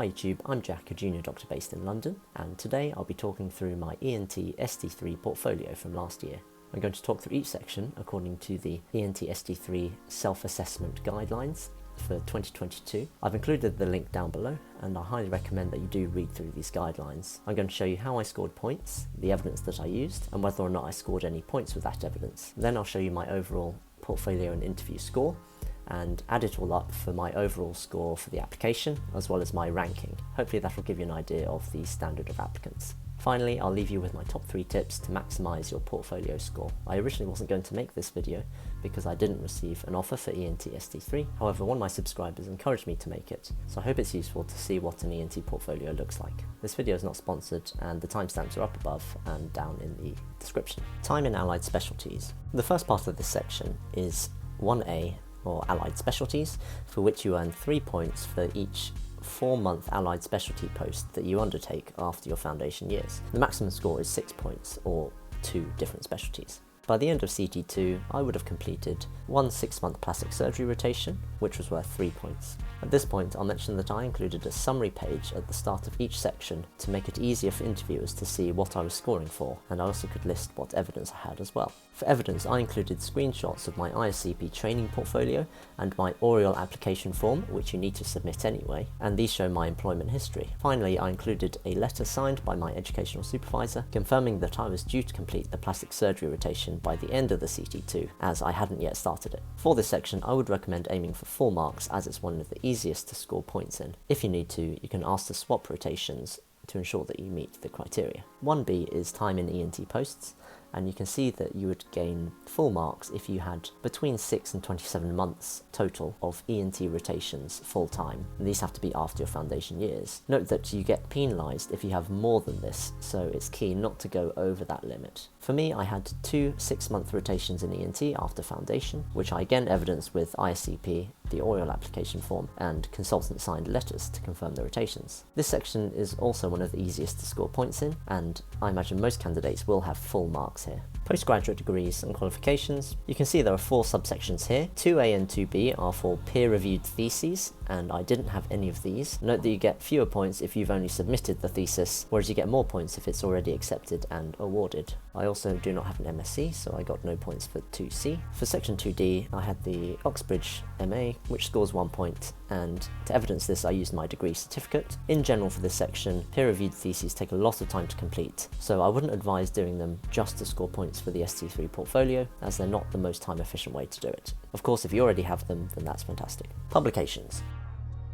Hi YouTube, I'm Jack, a junior doctor based in London, and today I'll be talking through my ENT ST3 portfolio from last year. I'm going to talk through each section according to the ENT ST3 self-assessment guidelines for 2022. I've included the link down below, and I highly recommend that you do read through these guidelines. I'm going to show you how I scored points, the evidence that I used, and whether or not I scored any points with that evidence. Then I'll show you my overall portfolio and interview score, and add it all up for my overall score for the application, as well as my ranking. Hopefully that will give you an idea of the standard of applicants. Finally, I'll leave you with my top 3 tips to maximise your portfolio score. I originally wasn't going to make this video because I didn't receive an offer for ENT ST3, however one of my subscribers encouraged me to make it, so I hope it's useful to see what an ENT portfolio looks like. This video is not sponsored, and the timestamps are up above and down in the description. Time in allied specialties. The first part of this section is 1A, or allied specialties, for which you earn 3 points for each 4-month allied specialty post that you undertake after your foundation years. The maximum score is 6 points, or 2 different specialties. By the end of CT2, I would have completed 1 6-month plastic surgery rotation, which was worth 3 points. At this point, I'll mention that I included a summary page at the start of each section to make it easier for interviewers to see what I was scoring for, and I also could list what evidence I had as well. For evidence, I included screenshots of my ISCP training portfolio and my Oriel application form, which you need to submit anyway, and these show my employment history. Finally, I included a letter signed by my educational supervisor confirming that I was due to complete the plastic surgery rotation by the end of the CT2, as I hadn't yet started it. For this section, I would recommend aiming for full marks, as it's one of the easiest to score points in. If you need to, you can ask to swap rotations to ensure that you meet the criteria. 1B is time in ENT posts, and you can see that you would gain full marks if you had between 6 and 27 months total of ENT rotations full time, and these have to be after your foundation years. Note that you get penalised if you have more than this, so it's key not to go over that limit. For me, I had 2 6-month rotations in ENT after foundation, which I again evidenced with ISCP, the Oriel application form, and consultant signed letters to confirm the rotations. This section is also one of the easiest to score points in, and I imagine most candidates will have full marks here. Postgraduate degrees and qualifications. You can see there are 4 subsections here. 2A and 2B are for peer-reviewed theses, and I didn't have any of these. Note that you get fewer points if you've only submitted the thesis, whereas you get more points if it's already accepted and awarded. I also do not have an MSc, so I got no points for 2C. For section 2D, I had the Oxbridge MA, which scores 1 point, and to evidence this I used my degree certificate. In general for this section, peer-reviewed theses take a lot of time to complete, so I wouldn't advise doing them just to score points for the ST3 portfolio, as they're not the most time efficient way to do it. Of course, if you already have them, then that's fantastic. Publications.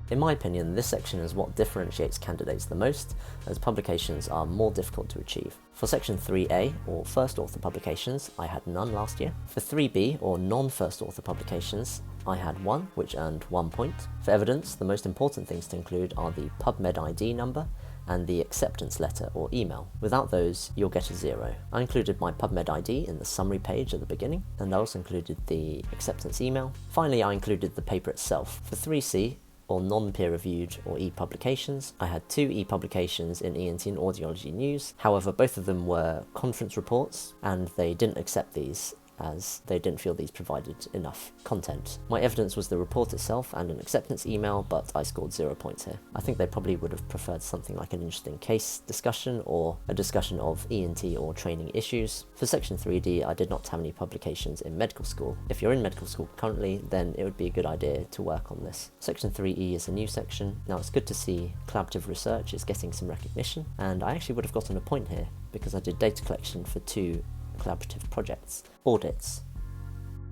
In my opinion, this section is what differentiates candidates the most, as publications are more difficult to achieve. For section 3A, or first author publications, I had none last year. For 3B, or non-first author publications, I had 1, which earned 1 point. For evidence, the most important things to include are the PubMed ID number and the acceptance letter or email. Without those, you'll get a 0. I included my PubMed ID in the summary page at the beginning, and I also included the acceptance email. Finally, I included the paper itself. For 3C, or non-peer-reviewed or e-publications, I had 2 e-publications in ENT and Audiology News. However, both of them were conference reports, and they didn't accept these as they didn't feel these provided enough content. My evidence was the report itself and an acceptance email, but I scored 0 points here. I think they probably would have preferred something like an interesting case discussion or a discussion of ENT or training issues. For section 3D, I did not have any publications in medical school. If you're in medical school currently, then it would be a good idea to work on this. Section 3E is a new section. Now it's good to see collaborative research is getting some recognition, and I actually would have gotten a point here because I did data collection for 2 collaborative projects. Audits.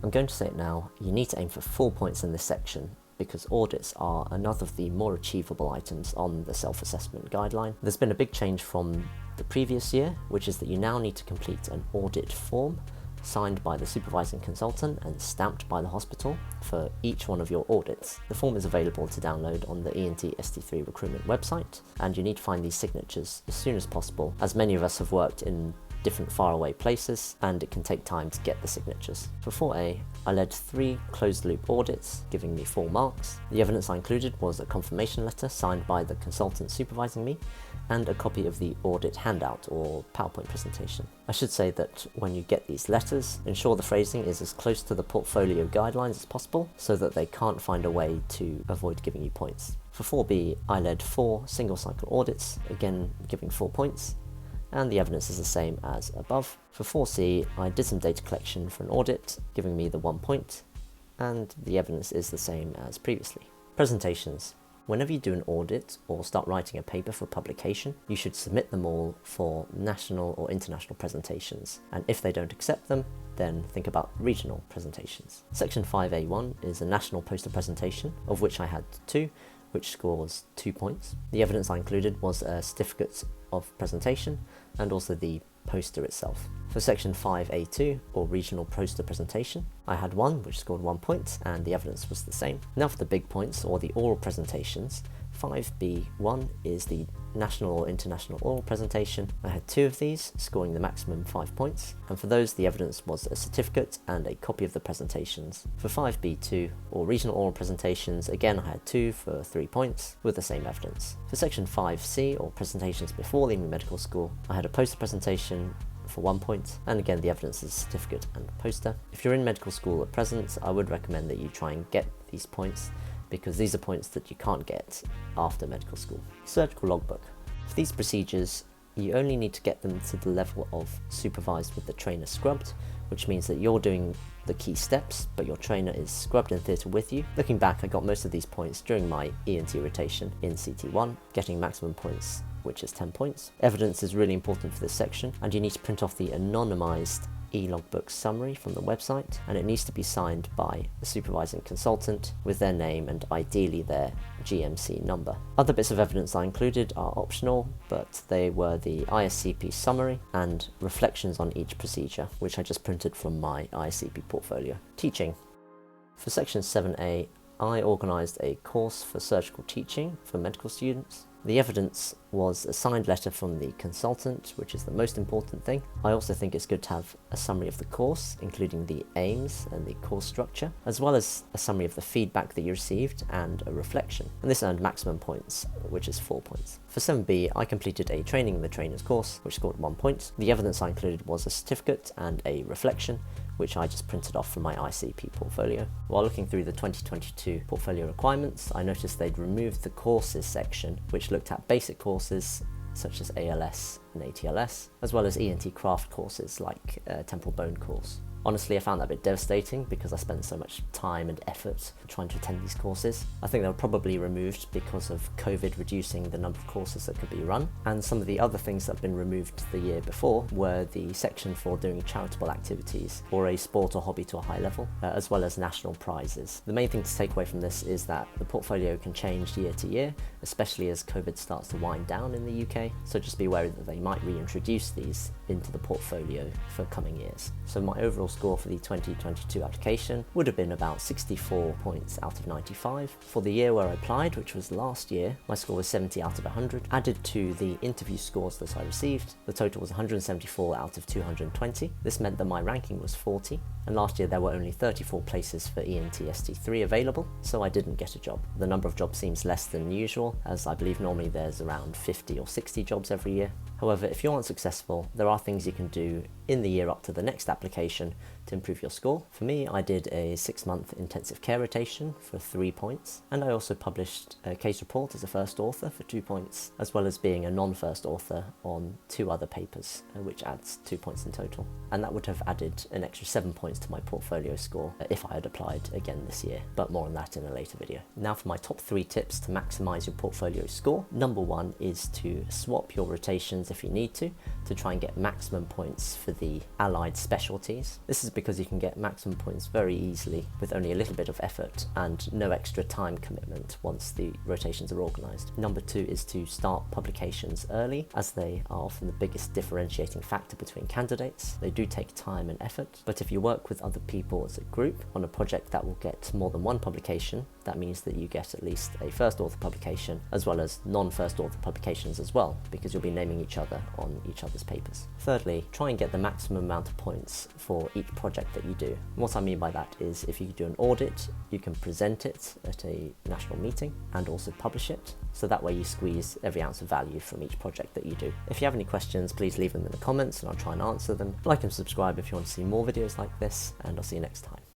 I'm going to say it now, you need to aim for full points in this section because audits are another of the more achievable items on the self-assessment guideline. There's been a big change from the previous year, which is that you now need to complete an audit form signed by the supervising consultant and stamped by the hospital for each one of your audits. The form is available to download on the ENT ST3 recruitment website, and you need to find these signatures as soon as possible, as many of us have worked in different faraway places, and it can take time to get the signatures. For 4A, I led 3 closed-loop audits, giving me 4 marks. The evidence I included was a confirmation letter signed by the consultant supervising me, and a copy of the audit handout or PowerPoint presentation. I should say that when you get these letters, ensure the phrasing is as close to the portfolio guidelines as possible so that they can't find a way to avoid giving you points. For 4B, I led 4 single-cycle audits, again giving 4 points, and the evidence is the same as above. For 4C, I did some data collection for an audit, giving me the 1 point, and the evidence is the same as previously. Presentations. Whenever you do an audit or start writing a paper for publication, you should submit them all for national or international presentations, and if they don't accept them, then think about regional presentations. Section 5A1 is a national poster presentation, of which I had 2, which scores 2 points. The evidence I included was a certificate of presentation and also the poster itself. For section 5A2, or regional poster presentation, I had 1 which scored 1 point, and the evidence was the same. Now for the big points, or the oral presentations, 5B1 is the national or international oral presentation. I had 2 of these, scoring the maximum 5 points, and for those the evidence was a certificate and a copy of the presentations. For 5B2, or regional oral presentations, again I had 2 for 3 points, with the same evidence. For section 5C, or presentations before leaving medical school, I had a poster presentation for 1 point, and again the evidence is a certificate and poster. If you're in medical school at present, I would recommend that you try and get these points, because these are points that you can't get after medical school. Surgical logbook. For these procedures, you only need to get them to the level of supervised with the trainer scrubbed, which means that you're doing the key steps, but your trainer is scrubbed in theatre with you. Looking back, I got most of these points during my ENT rotation in CT1, getting maximum points, which is 10 points. Evidence is really important for this section, and you need to print off the anonymised e-logbook summary from the website, and it needs to be signed by the supervising consultant with their name and ideally their GMC number. Other bits of evidence I included are optional, but they were the ISCP summary and reflections on each procedure, which I just printed from my ISCP portfolio. Teaching. For section 7A, I organised a course for surgical teaching for medical students. The evidence was a signed letter from the consultant, which is the most important thing. I also think it's good to have a summary of the course, including the aims and the course structure, as well as a summary of the feedback that you received and a reflection. And this earned maximum points, which is 4 points. For 7B, I completed a training the trainers course, which scored 1 point. The evidence I included was a certificate and a reflection, which I just printed off from my ICP portfolio. While looking through the 2022 portfolio requirements, I noticed they'd removed the courses section, which looked at basic courses such as ALS and ATLS, as well as ENT craft courses like temporal bone course. Honestly, I found that a bit devastating because I spent so much time and effort trying to attend these courses. I think they were probably removed because of COVID reducing the number of courses that could be run. And some of the other things that have been removed the year before were the section for doing charitable activities or a sport or hobby to a high level, as well as national prizes. The main thing to take away from this is that the portfolio can change year to year, especially as COVID starts to wind down in the UK. So just be aware that they might reintroduce these into the portfolio for coming years. So my overall score for the 2022 application would have been about 64 points out of 95. For the year where I applied, which was last year, my score was 70 out of 100. Added to the interview scores that I received, the total was 174 out of 220. This meant that my ranking was 40, and last year there were only 34 places for ENT ST3 available, so I didn't get a job. The number of jobs seems less than usual, as I believe normally there's around 50 or 60 jobs every year. However, if you're unsuccessful, there are things you can do in the year up to the next application to improve your score. For me, I did a 6-month intensive care rotation for 3 points, and I also published a case report as a first author for 2 points, as well as being a non-first author on 2 other papers, which adds 2 points in total. And that would have added an extra 7 points to my portfolio score if I had applied again this year, but more on that in a later video. Now for my top 3 tips to maximise your portfolio score. Number 1 is to swap your rotations if you need to try and get maximum points for the allied specialties. This is because you can get maximum points very easily with only a little bit of effort and no extra time commitment once the rotations are organised. Number 2 is to start publications early, as they are often the biggest differentiating factor between candidates. They do take time and effort, but if you work with other people as a group on a project that will get more than 1 publication, that means that you get at least a first author publication as well as non-first author publications as well, because you'll be naming each other on each other's papers. Thirdly, try and get the maximum amount of points for each project that you do. And what I mean by that is if you do an audit, you can present it at a national meeting and also publish it, so that way you squeeze every ounce of value from each project that you do. If you have any questions, please leave them in the comments and I'll try and answer them. Like and subscribe if you want to see more videos like this, and I'll see you next time.